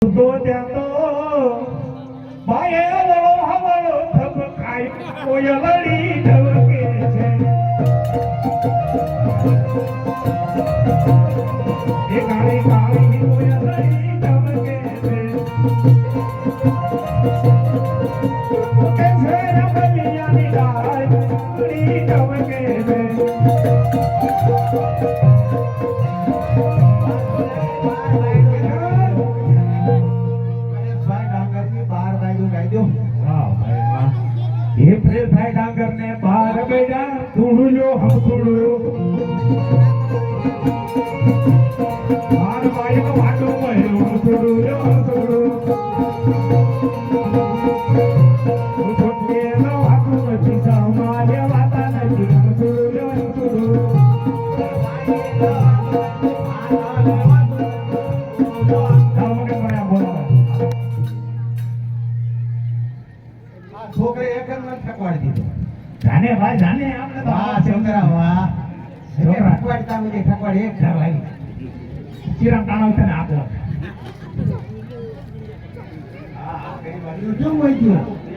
તો ત્યાં તો પાયે હવળો થપ ખાય કોયલડી ઢવકે છે એ કાળી કાળી કોયલડી ઢવકે છે કે છે રમલિયાની ડાળ કોયલડી ઢવકે છે ये फिर भाई डांगर ने बाहर बेटा तुड़ू लो हम तुड़ू बाहर भाई को भाटो में हम तुड़ू लो हम तुड़ू छोटे लो हाथों में पीछा हमारे वाता नहीं हम तुड़ू लो हम तुड़ू છોકરે એકન માં ઠકવાડી દીધો જાને ભાઈ જાને આપણે તો વાહ છોકરા વાહ છોકરા ઠકવાડતા મે ઠકવાડી એક ઘર લાગી ચિરામ તાણો તને આપો હા કઈ વાળ્યું કેમ હોય ગયું